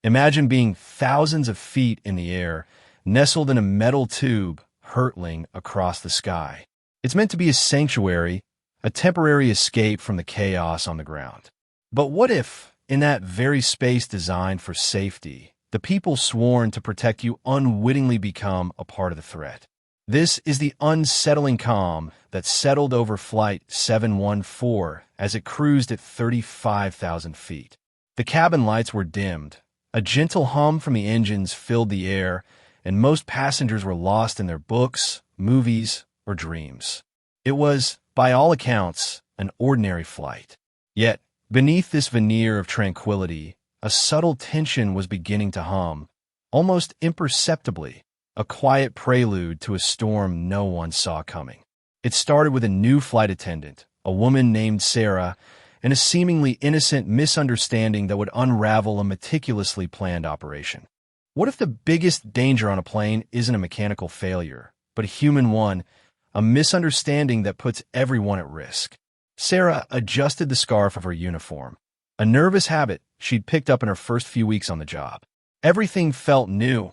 Imagine being thousands of feet in the air, nestled in a metal tube, hurtling across the sky. It's meant to be a sanctuary, a temporary escape from the chaos on the ground. But what if, in that very space designed for safety, the people sworn to protect you unwittingly become a part of the threat? This is the unsettling calm that settled over Flight 714 as it cruised at 35,000 feet. The cabin lights were dimmed. A gentle hum from the engines filled the air, and most passengers were lost in their books, movies, or dreams. It was, by all accounts, an ordinary flight. Yet, beneath this veneer of tranquility, a subtle tension was beginning to hum, almost imperceptibly, a quiet prelude to a storm no one saw coming. It started with a new flight attendant, a woman named Sarah, and a seemingly innocent misunderstanding that would unravel a meticulously planned operation. What if the biggest danger on a plane isn't a mechanical failure, but a human one, a misunderstanding that puts everyone at risk? Sarah adjusted the scarf of her uniform, a nervous habit she'd picked up in her first few weeks on the job. Everything felt new,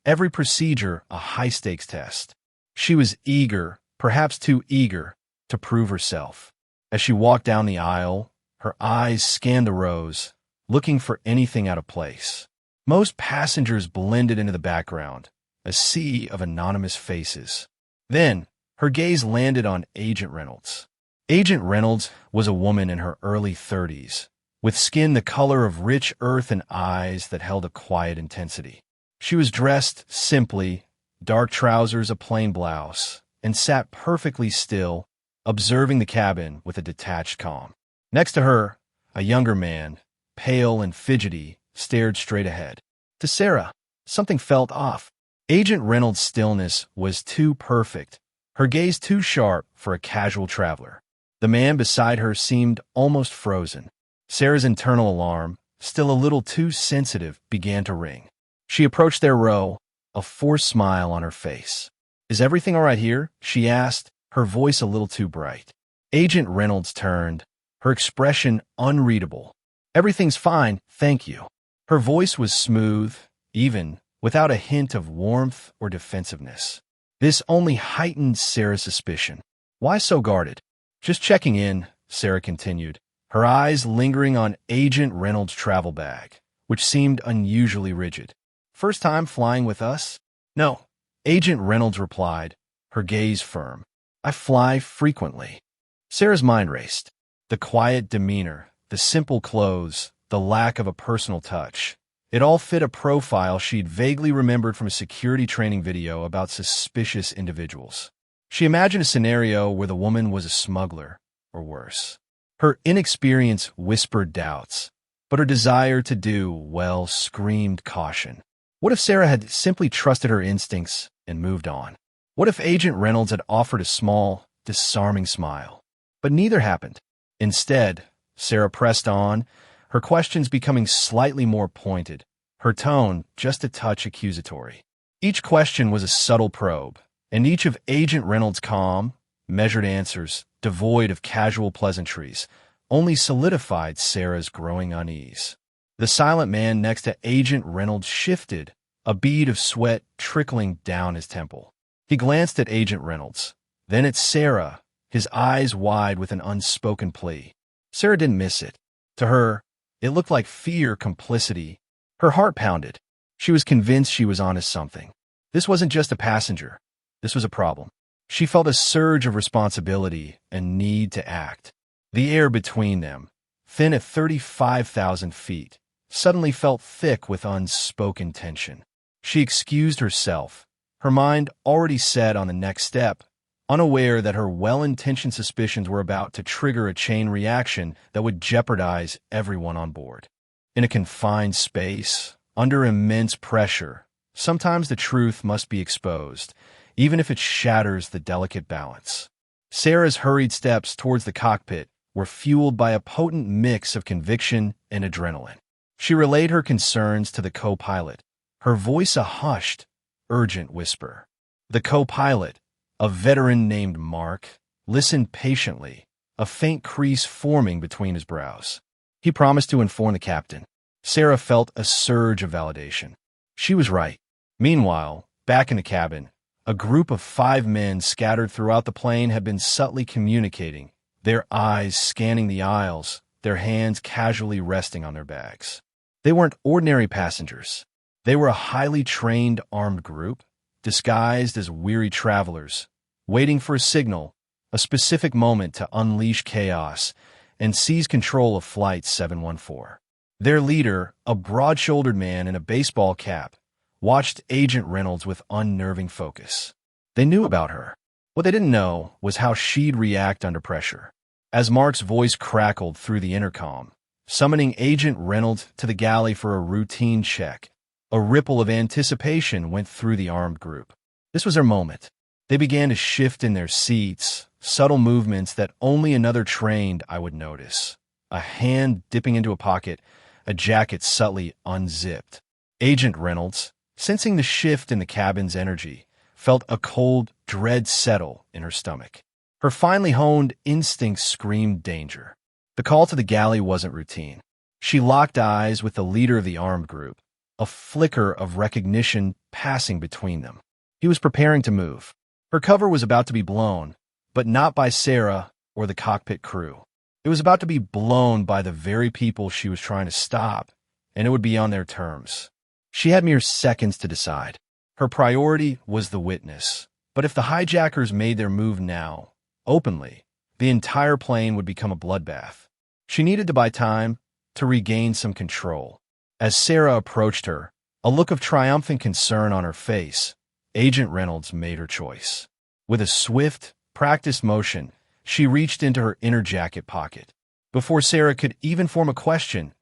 every procedure a high-stakes test. She was eager, perhaps too eager, to prove herself. As she walked down the aisle, her eyes scanned the rows, looking for anything out of place. Most passengers blended into the background, a sea of anonymous faces. Then, her gaze landed on Agent Reynolds. Agent Reynolds was a woman in her early 30s, with skin the color of rich earth and eyes that held a quiet intensity. She was dressed simply, dark trousers, a plain blouse, and sat perfectly still, observing the cabin with a detached calm. Next to her, a younger man, pale and fidgety, stared straight ahead. To Sarah, something felt off. Agent Reynolds' stillness was too perfect, her gaze too sharp for a casual traveler. The man beside her seemed almost frozen. Sarah's internal alarm, still a little too sensitive, began to ring. She approached their row, a forced smile on her face. "Is everything all right here?" she asked, her voice a little too bright. Agent Reynolds turned, her expression unreadable. "Everything's fine, thank you." Her voice was smooth, even, without a hint of warmth or defensiveness. This only heightened Sarah's suspicion. Why so guarded? "Just checking in," Sarah continued, her eyes lingering on Agent Reynolds' travel bag, which seemed unusually rigid. "First time flying with us?" "No," Agent Reynolds replied, her gaze firm. "I fly frequently." Sarah's mind raced. The quiet demeanor, the simple clothes, the lack of a personal touch. It all fit a profile she'd vaguely remembered from a security training video about suspicious individuals. She imagined a scenario where the woman was a smuggler, or worse. Her inexperience whispered doubts, but her desire to do well screamed caution. What if Sarah had simply trusted her instincts and moved on? What if Agent Reynolds had offered a small, disarming smile? But neither happened. Instead, Sarah pressed on, her questions becoming slightly more pointed, her tone just a touch accusatory. Each question was a subtle probe, and each of Agent Reynolds' calm, measured answers, devoid of casual pleasantries, only solidified Sarah's growing unease. The silent man next to Agent Reynolds shifted, a bead of sweat trickling down his temple. He glanced at Agent Reynolds, then at Sarah, his eyes wide with an unspoken plea. Sarah didn't miss it. To her, it looked like fear, complicity. Her heart pounded. She was convinced she was onto something. This wasn't just a passenger. This was a problem. She felt a surge of responsibility and need to act. The air between them, thin at 35,000 feet, suddenly felt thick with unspoken tension. She excused herself, her mind already set on the next step, unaware that her well-intentioned suspicions were about to trigger a chain reaction that would jeopardize everyone on board. In a confined space, under immense pressure, sometimes the truth must be exposed, even if it shatters the delicate balance. Sarah's hurried steps towards the cockpit were fueled by a potent mix of conviction and adrenaline. She relayed her concerns to the co-pilot, her voice a hushed, urgent whisper. The co-pilot, a veteran named Mark, listened patiently, a faint crease forming between his brows. He promised to inform the captain. Sarah felt a surge of validation. She was right. Meanwhile, back in the cabin, a group of 5 men scattered throughout the plane had been subtly communicating, their eyes scanning the aisles, their hands casually resting on their bags. They weren't ordinary passengers. They were a highly trained armed group, disguised as weary travelers, waiting for a signal, a specific moment to unleash chaos and seize control of Flight 714. Their leader, a broad-shouldered man in a baseball cap, watched Agent Reynolds with unnerving focus. They knew about her. What they didn't know was how she'd react under pressure. As Mark's voice crackled through the intercom, summoning Agent Reynolds to the galley for a routine check, a ripple of anticipation went through the armed group. This was their moment. They began to shift in their seats, subtle movements that only another trained eye would notice. A hand dipping into a pocket, a jacket subtly unzipped. Agent Reynolds, sensing the shift in the cabin's energy, felt a cold dread settle in her stomach. Her finely honed instincts screamed danger. The call to the galley wasn't routine. She locked eyes with the leader of the armed group, a flicker of recognition passing between them. He was preparing to move. Her cover was about to be blown, but not by Sarah or the cockpit crew. It was about to be blown by the very people she was trying to stop, and it would be on their terms. She had mere seconds to decide. Her priority was the witness, but if the hijackers made their move now, openly, the entire plane would become a bloodbath. She needed to buy time to regain some control. As Sarah approached her, a look of triumphant concern on her face, Agent Reynolds made her choice. With a swift, practiced motion, she reached into her inner jacket pocket. Before Sarah could even form a question,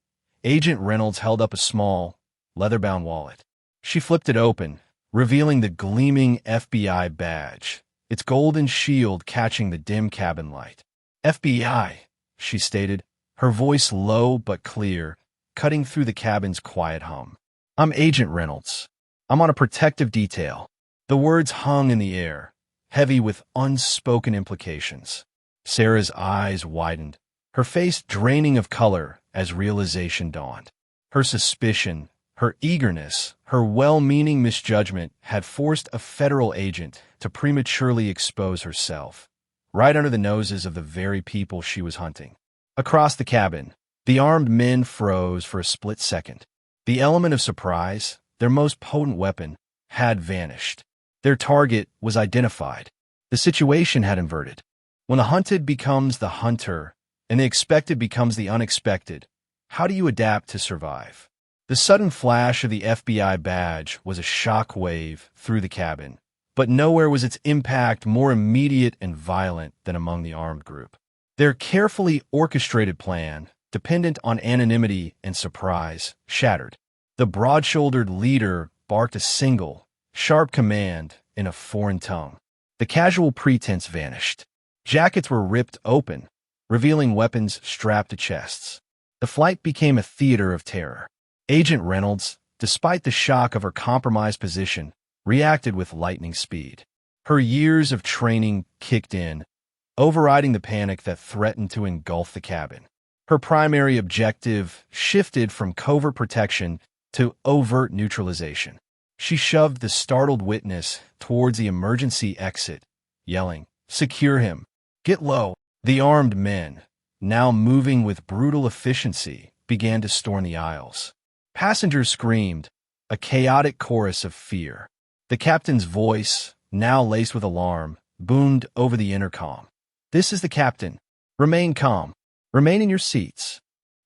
Agent Reynolds held up a small, leather-bound wallet. She flipped it open, revealing the gleaming FBI badge, its golden shield catching the dim cabin light. FBI, she stated, her voice low but clear, cutting through the cabin's quiet hum. I'm Agent Reynolds. I'm on a protective detail. The words hung in the air, heavy with unspoken implications. Sarah's eyes widened, her face draining of color as realization dawned. Her suspicion, her eagerness, her well-meaning misjudgment had forced a federal agent to prematurely expose herself, right under the noses of the very people she was hunting. Across the cabin, the armed men froze for a split second. The element of surprise, their most potent weapon, had vanished. Their target was identified. The situation had inverted. When the hunted becomes the hunter, and the expected becomes the unexpected, how do you adapt to survive? The sudden flash of the FBI badge was a shock wave through the cabin, but nowhere was its impact more immediate and violent than among the armed group. Their carefully orchestrated plan, dependent on anonymity and surprise, shattered. The broad-shouldered leader barked a single, sharp command in a foreign tongue. The casual pretense vanished. Jackets were ripped open, revealing weapons strapped to chests. The flight became a theater of terror. Agent Reynolds, despite the shock of her compromised position, reacted with lightning speed. Her years of training kicked in, overriding the panic that threatened to engulf the cabin. Her primary objective shifted from covert protection to overt neutralization. She shoved the startled witness towards the emergency exit, yelling, "Secure him! Get low!" The armed men, now moving with brutal efficiency, began to storm the aisles. Passengers screamed, a chaotic chorus of fear. The captain's voice, now laced with alarm, boomed over the intercom. "This is the captain. Remain calm. Remain in your seats."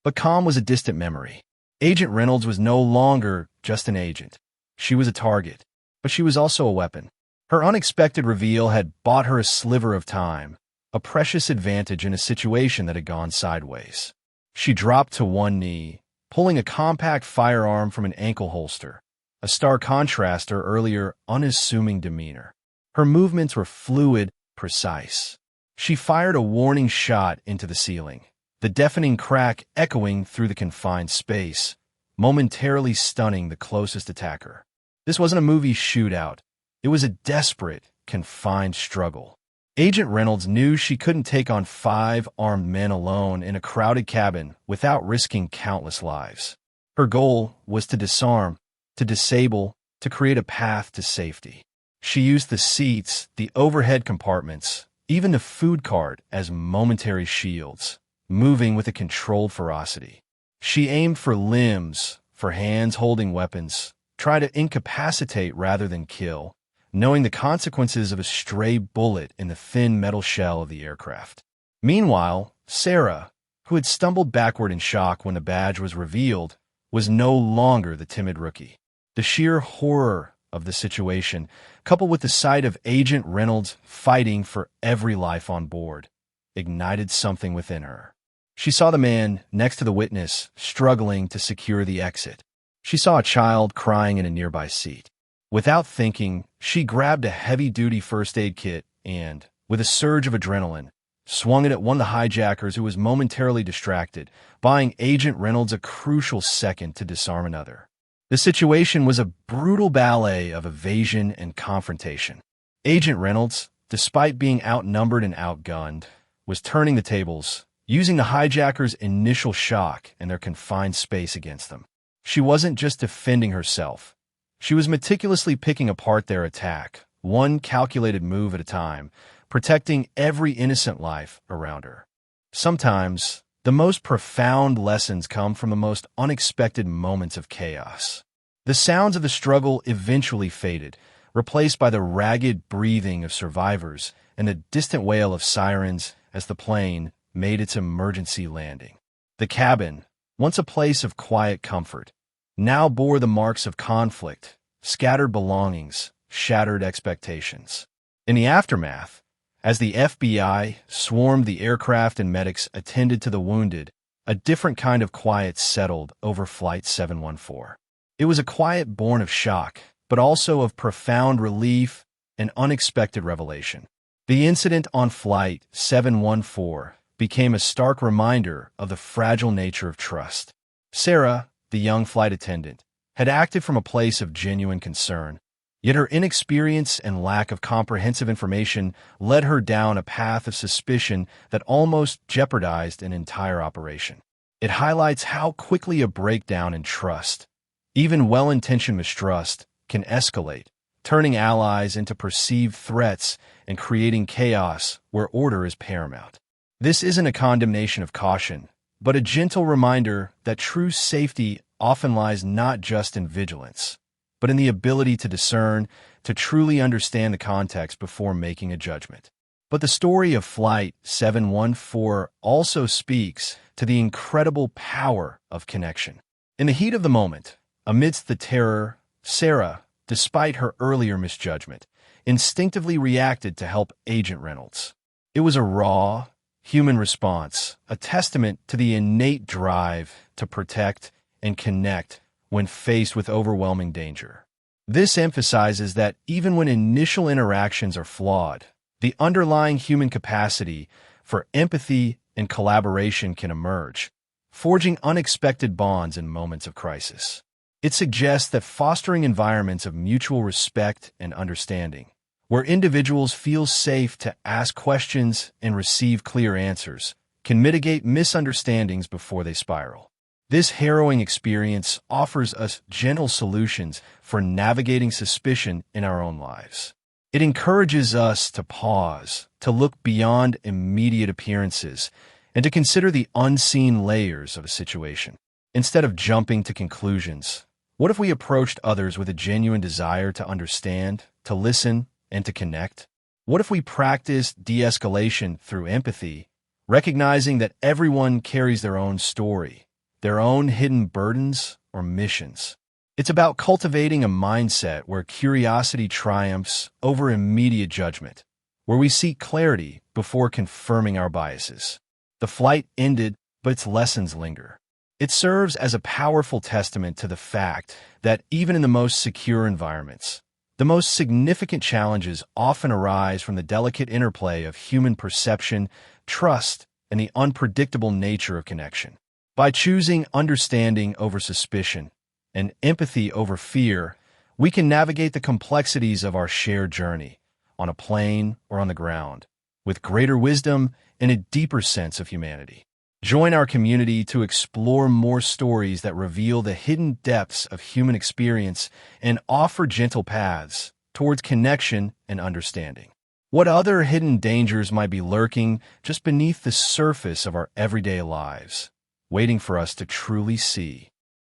But calm was a distant memory. Agent Reynolds was no longer just an agent. She was a target, but she was also a weapon. Her unexpected reveal had bought her a sliver of time, a precious advantage in a situation that had gone sideways. She dropped to one knee, pulling a compact firearm from an ankle holster, a stark contrast to her earlier unassuming demeanor. Her movements were fluid, precise. She fired a warning shot into the ceiling, the deafening crack echoing through the confined space, momentarily stunning the closest attacker. This wasn't a movie shootout. It was a desperate, confined struggle. Agent Reynolds knew she couldn't take on 5 armed men alone in a crowded cabin without risking countless lives. Her goal was to disarm, to disable, to create a path to safety. She used the seats, the overhead compartments, even the food cart as momentary shields, moving with a controlled ferocity. She aimed for limbs, for hands holding weapons, tried to incapacitate rather than kill, knowing the consequences of a stray bullet in the thin metal shell of the aircraft. Meanwhile, Sarah, who had stumbled backward in shock when the badge was revealed, was no longer the timid rookie. The sheer horror of the situation, coupled with the sight of Agent Reynolds fighting for every life on board, ignited something within her. She saw the man next to the witness struggling to secure the exit. She saw a child crying in a nearby seat. Without thinking, she grabbed a heavy-duty first aid kit and, with a surge of adrenaline, swung it at one of the hijackers who was momentarily distracted, buying Agent Reynolds a crucial second to disarm another. The situation was a brutal ballet of evasion and confrontation. Agent Reynolds, despite being outnumbered and outgunned, was turning the tables, using the hijackers' initial shock and their confined space against them. She wasn't just defending herself. She was meticulously picking apart their attack, one calculated move at a time, protecting every innocent life around her. Sometimes, the most profound lessons come from the most unexpected moments of chaos. The sounds of the struggle eventually faded, replaced by the ragged breathing of survivors and the distant wail of sirens as the plane made its emergency landing. The cabin, once a place of quiet comfort, now bore the marks of conflict, scattered belongings, shattered expectations. In the aftermath, as the FBI swarmed the aircraft and medics attended to the wounded, a different kind of quiet settled over Flight 714. It was a quiet born of shock, but also of profound relief and unexpected revelation. The incident on Flight 714 became a stark reminder of the fragile nature of trust. Sarah, the young flight attendant, had acted from a place of genuine concern, yet her inexperience and lack of comprehensive information led her down a path of suspicion that almost jeopardized an entire operation. It highlights how quickly a breakdown in trust, even well-intentioned mistrust, can escalate, turning allies into perceived threats and creating chaos where order is paramount. This isn't a condemnation of caution, but a gentle reminder that true safety often lies not just in vigilance, but in the ability to discern, to truly understand the context before making a judgment. But the story of Flight 714 also speaks to the incredible power of connection. In the heat of the moment, amidst the terror, Sarah, despite her earlier misjudgment, instinctively reacted to help Agent Reynolds. It was a raw, human response, a testament to the innate drive to protect and connect when faced with overwhelming danger. This emphasizes that even when initial interactions are flawed, the underlying human capacity for empathy and collaboration can emerge, forging unexpected bonds in moments of crisis. It suggests that fostering environments of mutual respect and understanding, where individuals feel safe to ask questions and receive clear answers, can mitigate misunderstandings before they spiral. This harrowing experience offers us gentle solutions for navigating suspicion in our own lives. It encourages us to pause, to look beyond immediate appearances, and to consider the unseen layers of a situation. Instead of jumping to conclusions, what if we approached others with a genuine desire to understand, to listen, and to connect? What if we practiced de-escalation through empathy, recognizing that everyone carries their own story, their own hidden burdens or missions? It's about cultivating a mindset where curiosity triumphs over immediate judgment, where we seek clarity before confirming our biases. The flight ended, but its lessons linger. It serves as a powerful testament to the fact that even in the most secure environments, the most significant challenges often arise from the delicate interplay of human perception, trust, and the unpredictable nature of connection. By choosing understanding over suspicion and empathy over fear, we can navigate the complexities of our shared journey, on a plane or on the ground, with greater wisdom and a deeper sense of humanity. Join our community to explore more stories that reveal the hidden depths of human experience and offer gentle paths towards connection and understanding. What other hidden dangers might be lurking just beneath the surface of our everyday lives, waiting for us to truly see?